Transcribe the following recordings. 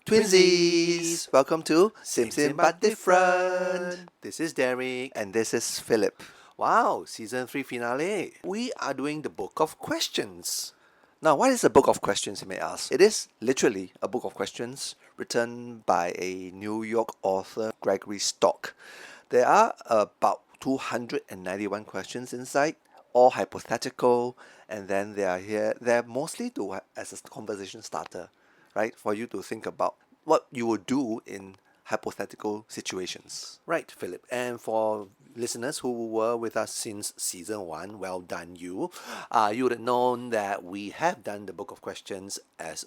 Twinsies! Welcome to Same But Different. This is Derek. And this is Philip. Wow, season 3 finale. We are doing the book of questions. Now, what is a book of questions, you may ask? It is literally a book of questions written by a New York author, Gregory Stock. There are about 291 questions inside, all hypothetical, and then they're mostly as a conversation starter, right? For you to think about what you would do in hypothetical situations. Right, Philip. And for listeners who were with us since season 1, well done you. You would have known that we have done the book of questions as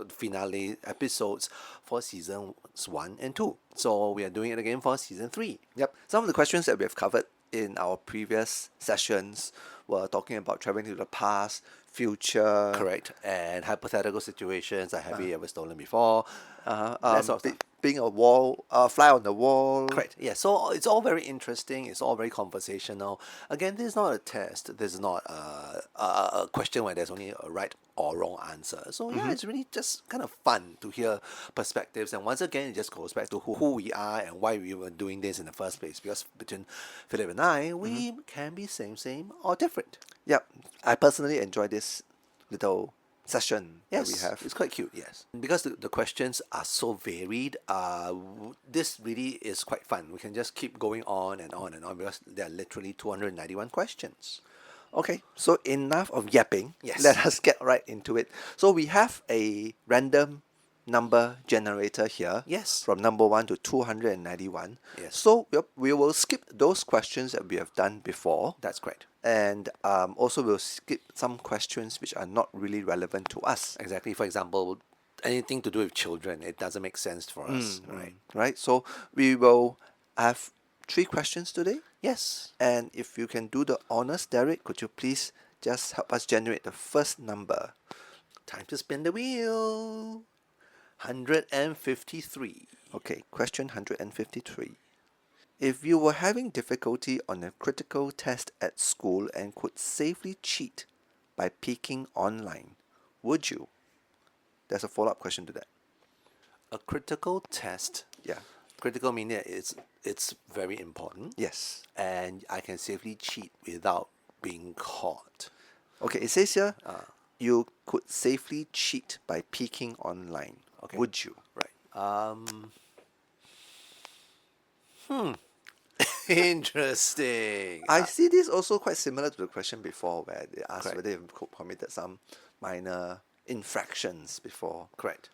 finale episodes for seasons 1 and 2. So we are doing it again for season 3. Yep. Some of the questions that we have covered in our previous sessions were talking about traveling to the past, future. Correct. And hypothetical situations like have you ever stolen before? That sort of stuff. Being a fly on the wall. Correct. Yeah. So it's all very interesting. It's all very conversational. Again, this is not a test. This is not a question where there's only a right or wrong answer. So yeah, it's really just kind of fun to hear perspectives. And once again, it just goes back to who we are and why we were doing this in the first place. Because between Philip and I, we can be same or different. Yep. I personally enjoy this little session that we have. It's quite cute, yes. Because the questions are so varied, this really is quite fun. We can just keep going on and on and on because there are literally 291 questions. Okay, so enough of yapping. Yes. Let us get right into it. So we have a random number generator here. Yes. From number 1 to 291. Yes. So we will skip those questions that we have done before. That's correct. And also we'll skip some questions which are not really relevant to us. Exactly. For example, anything to do with children, it doesn't make sense for us, right? Right? So we will have 3 questions today. Yes. And if you can do the honors, Derek, could you please just help us generate the first number? Time to spin the wheel. 153. Okay, question 153. If you were having difficulty on a critical test at school and could safely cheat by peeking online, would you? There's a follow-up question to that. A critical test. Yeah. Critical meaning it's very important. Yes. And I can safely cheat without being caught. Okay, it says here, you could safely cheat by peeking online. Okay. Would you? Right. Interesting. I see this also quite similar to the question before where they asked Correct. whether you've committed some minor infractions before. Correct.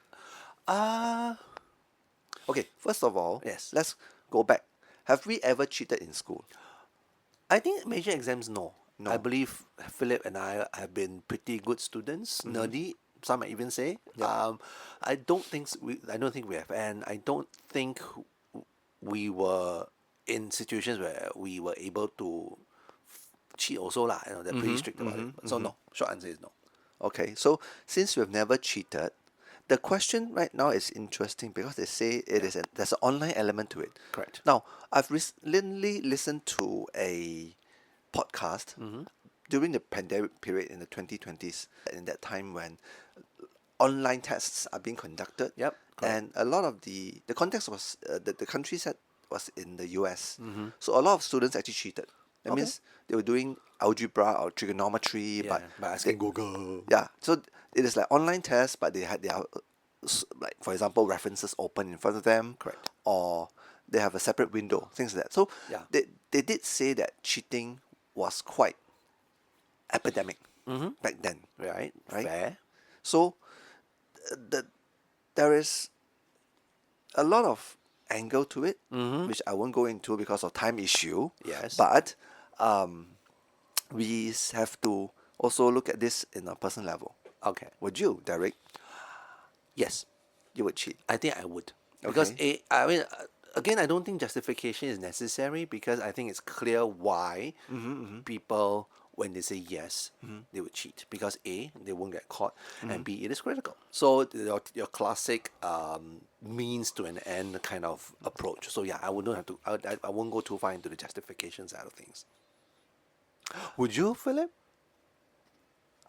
Okay, first of all, Yes. let's go back. Have we ever cheated in school? I think major exams, no. No. I believe Philip and I have been pretty good students, nerdy. Some might even say. Yeah. I don't think we have, and I don't think we were in situations where we were able to cheat also lah. They're pretty strict about it. So no. Short answer is no. Okay, so since we've never cheated, the question right now is interesting because they say there's an online element to it. Correct. Now, I've recently listened to a podcast during the pandemic period in the 2020s, in that time when online tests are being conducted. Yep, correct. And a lot of the context was, the country said was in the US. So a lot of students actually cheated. That means they were doing algebra or trigonometry, By asking Google. yeah, so it is like online tests, but they had their, like for example, references open in front of them. Correct. Or they have a separate window, things like that. So Yeah. they did say that cheating was quite epidemic back then. Right. Right. Fair. So there is a lot of angle to it, which I won't go into because of time issue. Yes. But we have to also look at this in a personal level. Okay. Would you, Derek? Yes. You would cheat. I think I would. Because again, I don't think justification is necessary because I think it's clear why people, when they say yes, they would cheat. Because A, they won't get caught, and B, it is critical. So your classic means to an end kind of approach. So yeah, I wouldn't have to. I won't go too far into the justification side of things. Would you, Philip?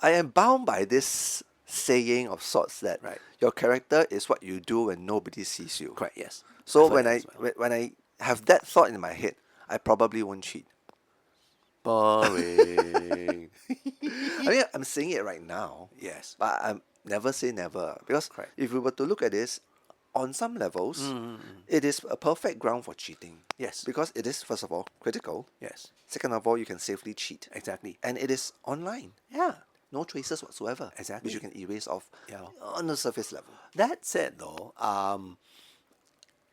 I am bound by this saying of sorts that Right. your character is what you do when nobody sees you. Correct. Yes. So I've heard when that I as well. when I have that thought in my head, I probably won't cheat. Boring. I mean, I'm saying it right now, Yes. but I'm never say never, because Correct. if we were to look at this on some levels, it is a perfect ground for cheating. Yes. Because it is, first of all, critical. Yes. Second of all, you can safely cheat. Exactly. And it is online. Yeah. No traces whatsoever. Exactly. Which you can erase off Yeah. on the surface level. That said, though,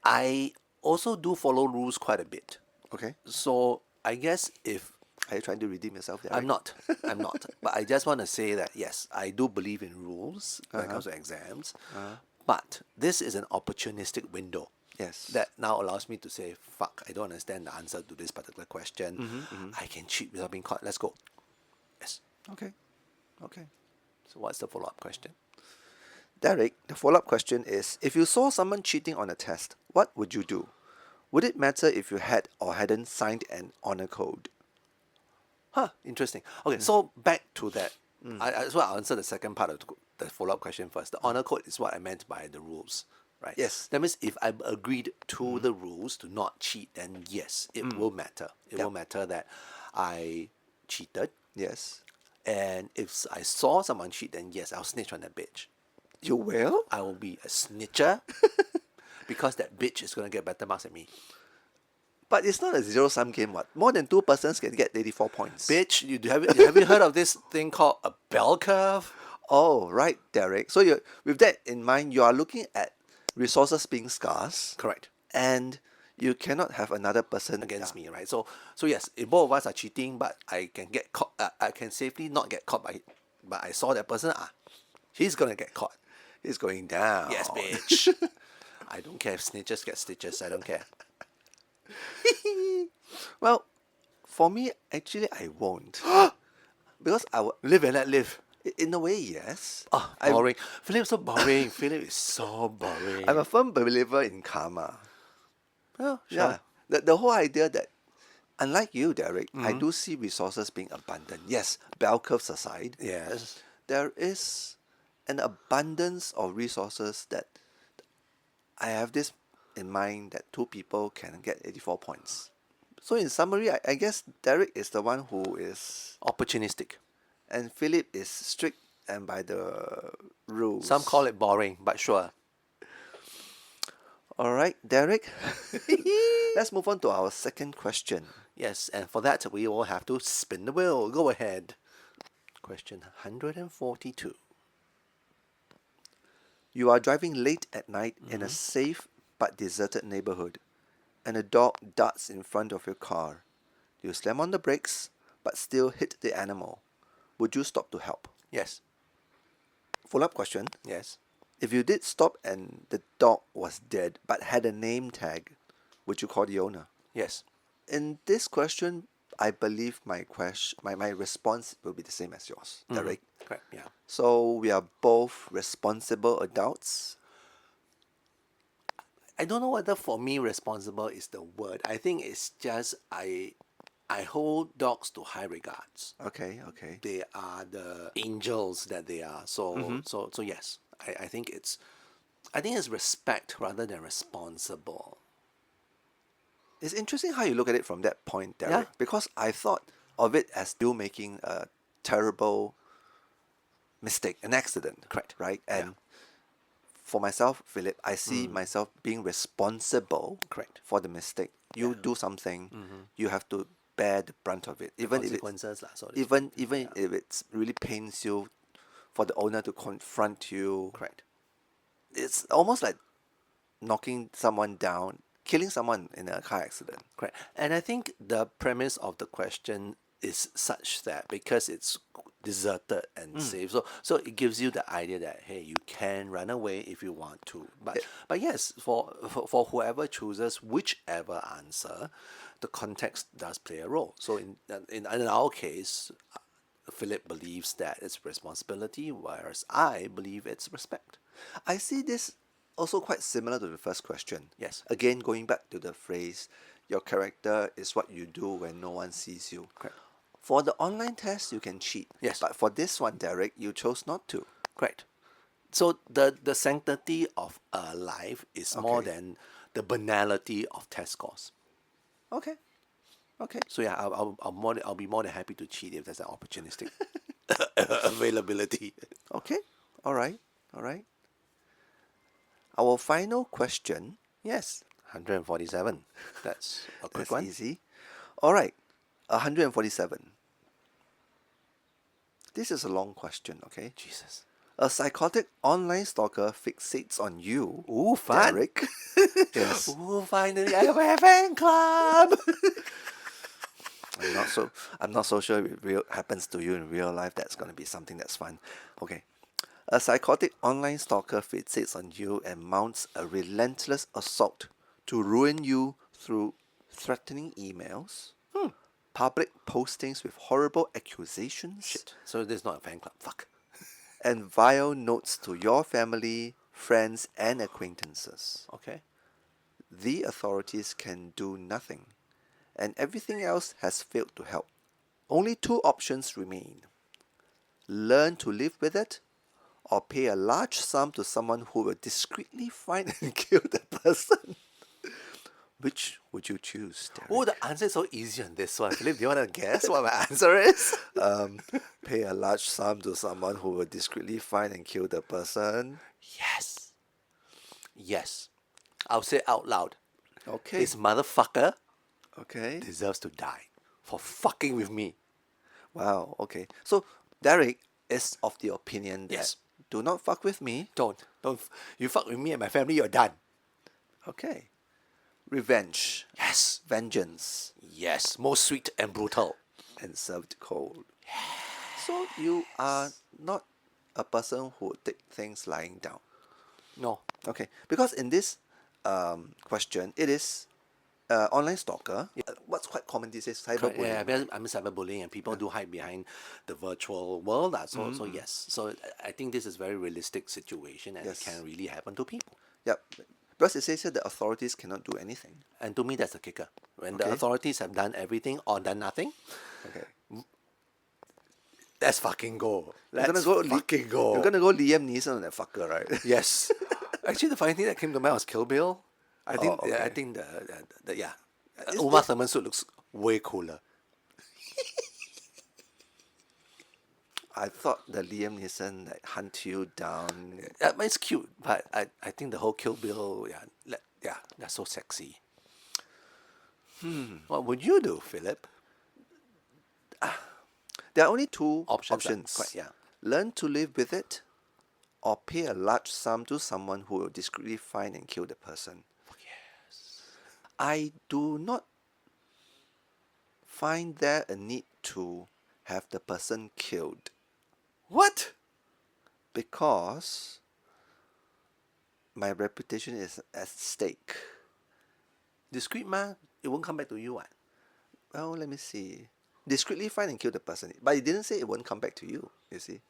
I also do follow rules quite a bit. Okay? So I guess if Are you trying to redeem yourself there? I'm not, I'm not, but I just want to say that yes, I do believe in rules when it Uh-huh. comes to exams. But this is an opportunistic window Yes. that now allows me to say, "Fuck, I don't understand the answer to this particular question. I can cheat without being caught. Let's go." Yes. Okay. Okay. So what's the follow-up question? Derek, the follow-up question is, if you saw someone cheating on a test, what would you do? Would it matter if you had or hadn't signed an honor code? Huh, interesting. Okay, so back to that. So I'll answer the second part of the follow-up question first. The honor code is what I meant by the rules, right? Yes. That means if I've agreed to the rules to not cheat, then yes, it will matter. It will matter that I cheated. Yes. And if I saw someone cheat, then yes, I'll snitch on that bitch. You will? I will be a snitcher because that bitch is going to get better marks than me. But it's not a zero-sum game, what? More than two persons can get 84 points. Bitch, have you heard of this thing called a bell curve? Oh, right, Derek. So you, with that in mind, you are looking at resources being scarce, Correct. and you cannot have another person Against me, right? So yes, if both of us are cheating, but I can get caught. I can safely not get caught by. But I saw that person. He's gonna get caught. He's going down. Yes, bitch. I don't care if snitches get stitches. I don't care. Well, for me, actually, I won't. Because I would, Live and let live. in a way, yes. Oh, boring. Philip's so boring. Philip is so boring. I'm a firm believer in karma. Oh, sure. Yeah. The whole idea that, unlike you, Derek, I do see resources being abundant. Yes, bell curves aside, Yes. there is an abundance of resources that I have this in mind that two people can get 84 points. So in summary, I guess Derek is the one who is, Opportunistic. and Philip is strict and by the rules. Some call it boring, but sure. All right, Derek. Let's move on to our second question. Yes, and for that we will have to spin the wheel. Go ahead. Question 142. You are driving late at night in a safe but deserted neighborhood, and a dog darts in front of your car. You slam on the brakes, but still hit the animal. Would you stop to help? Yes. Follow-up question. Yes. If you did stop and the dog was dead but had a name tag, would you call the owner? Yes. In this question, I believe my response will be the same as yours, Derek. Correct. Yeah. So we are both responsible adults. I don't know whether for me responsible is the word. I think it's just I hold dogs to high regards. Okay, okay. They are the angels that they are. So so yes. I think it's respect rather than responsible. It's interesting how you look at it from that point, Derek, Yeah. because I thought of it as you making a terrible mistake, an accident. Correct. Right? And for myself, Philip, I see myself being responsible Correct. for the mistake. You do something, you have to bear the brunt of it. Even if it's, Consequences lah. So even if it really pains you for the owner to confront you. correct. It's almost like knocking someone down, killing someone in a car accident. Correct. And I think the premise of the question is such that because it's deserted and safe, so it gives you the idea that hey, you can run away if you want to. But yes, for whoever chooses whichever answer, the context does play a role. So in our case, Philip believes that it's responsibility, whereas I believe it's respect. I see this also quite similar to the first question. Yes. Again, going back to the phrase, your character is what you do when no one sees you. Correct. For the online test, you can cheat. Yes. But for this one, Derek, you chose not to. Correct. So the sanctity of a life is more Okay. than the banality of test scores. Okay. Okay. So yeah, I'll be more than happy to cheat if there's an opportunistic availability. Okay. All right. All right. Our final question. Yes, 147. That's a quick That's one. easy. All right. 147. This is a long question, okay? Jesus. A psychotic online stalker fixates on you, Ooh, fun. Derek. Yes. Ooh, finally I have a fan club. I'm not so I'm not so sure if it happens to you in real life. That's gonna be something that's fun. Okay. A psychotic online stalker fixates on you and mounts a relentless assault to ruin you through threatening emails, public postings with horrible accusations, Shit. So this is not a fan club. Fuck. and vile notes to your family, friends, and acquaintances. Okay. The authorities can do nothing, and everything else has failed to help. Only two options remain: learn to live with it, or pay a large sum to someone who will discreetly find and kill the person. Which would you choose, Oh, Derek? the answer is so easy on this one. Philip, do you want to guess what my answer is? Pay a large sum to someone who will discreetly find and kill the person. Yes. Yes. I'll say out loud. Okay, This motherfucker okay. deserves to die for fucking with me. Wow, okay. So, Derek is of the opinion that Yes. do not fuck with me. Don't. You fuck with me and my family, you're done. Okay. Revenge, Yes. vengeance, Yes. Most sweet and brutal. and served cold. So, you are not a person who would take things lying down. No. Okay, because in this question, it is online stalker. What's quite common these days, Correct. Yeah, cyberbullying, because right? I'm cyberbullying and people do hide behind the virtual world. So yes. So I think this is very realistic situation and it Yes. can really happen to people. Yep. Because it says here the authorities cannot do anything. And to me, that's the kicker. When the Okay. authorities have done everything or done nothing, Okay. let's fucking go. You're gonna Let's go. fucking You're go. gonna go Liam Neeson on that fucker, right? Yes. Actually, the funny thing that came to mind was Kill Bill. I Oh, think okay. I think the yeah, Is Uma it- Thurman suit looks way cooler. I thought the Liam Neeson like hunt you down. It's cute, but I think the whole Kill Bill, yeah, that's so sexy. What would you do, Philip? There are only two Options, options. correct, yeah. Learn to live with it, or pay a large sum to someone who will discreetly find and kill the person. Yes. I do not find there a need to have the person killed What? because my reputation is at stake. Discreet ma? It won't come back to you, what? Well, let me see. Discreetly find and kill the person. But it didn't say it won't come back to you, you see.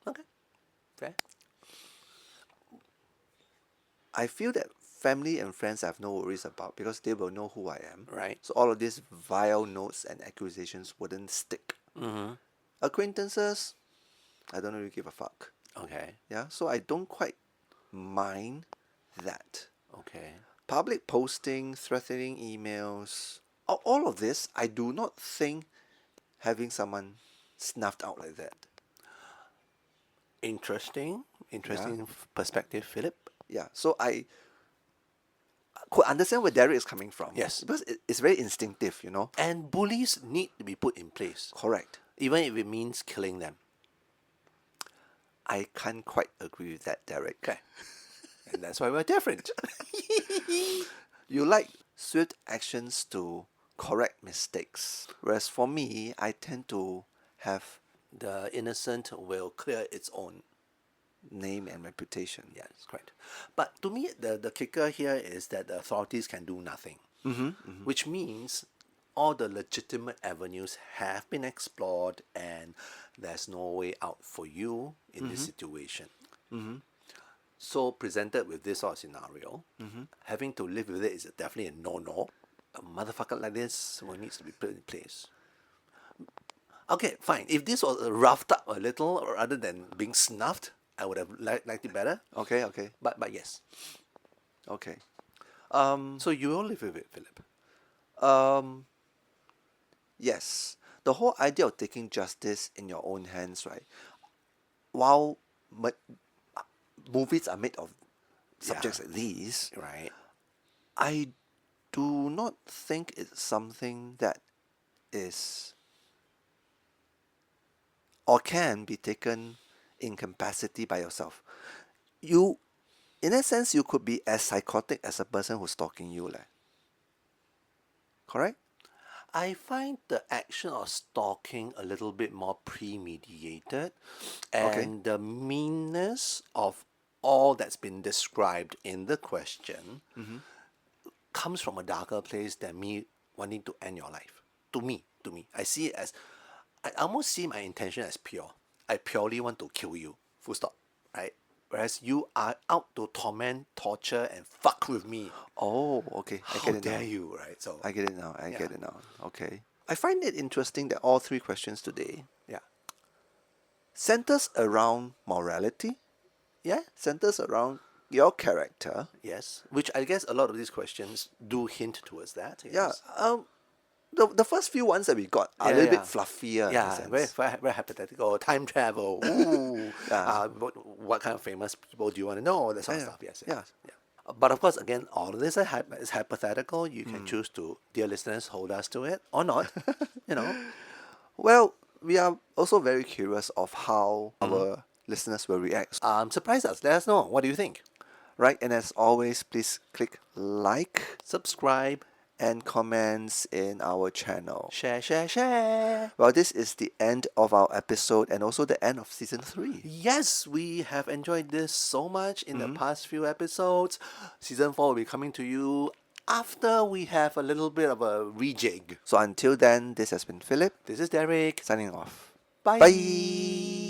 Okay, fair. I feel that family and friends I have no worries about because they will know who I am. Right. So all of these vile notes and accusations wouldn't stick. Mm-hmm. Acquaintances, I don't really give a fuck. Okay. Yeah, so I don't quite mind that. Okay. Public posting, threatening emails, all of this, I do not think having someone snuffed out like that. Interesting. Interesting perspective, Philip. Yeah, so I could understand where Derek is coming from. Yes. Because it's very instinctive, And bullies need to be put in place, Correct. even if it means killing them. I can't quite agree with that, Derek. Okay. And that's why we're different. You like swift actions to correct mistakes, whereas for me, I tend to have The innocent will clear its own. name and reputation. Yeah, that's correct. But to me, the kicker here is that the authorities can do nothing, which means all the legitimate avenues have been explored and there's no way out for you in this situation. So presented with this sort of scenario, having to live with it is definitely a no-no. A motherfucker like this will needs to be put in place. Okay, fine. If this was roughed up a little rather than being snuffed, I would have liked it better. Okay, okay, But yes. okay. So you will live with it, Philip. Um, yes. The whole idea of taking justice in your own hands, right? While movies are made of Yeah. subjects like these, Right. I do not think it's something that is or can be taken in capacity by yourself. You, in a sense, you could be as psychotic as a person who's stalking you, leh. Correct? I find the action of stalking a little bit more premeditated, Okay. and the meanness of all that's been described in the question comes from a darker place than me wanting to end your life. To me, I see it as, I almost see my intention as pure. I purely want to kill you, full stop, right? Whereas you are out to torment, torture, and fuck with me. Oh, okay. I How get it dare now. you, right? So, I get it now. I yeah, get it now. Okay. I find it interesting that all three questions today yeah, centers around morality, yeah, centers around your character. yes. Which I guess a lot of these questions do hint towards that, Yeah. yes. The first few ones that we got are a Yeah, little bit yeah. fluffier in a Yeah, very, sense. very, very hypothetical. Time travel. Ooh. Yeah. What kind of famous people do you want to know? That sort of Yeah. stuff. Yes, Yeah. yes. Yeah. But of course, again, all of this is hypothetical. You can choose to, dear listeners, hold us to it or not. You know. Well, we are also very curious of how our listeners will react. Surprise us. Let us know. What do you think? Right? And as always, please click like Subscribe, and comments in our channel. share, share, share. Well, this is the end of our episode and also the end of season 3. Yes, we have enjoyed this so much in the past few episodes. Season 4 will be coming to you after we have a little bit of a rejig. So until then, this has been Philip This is Derek. signing off. Bye. Bye.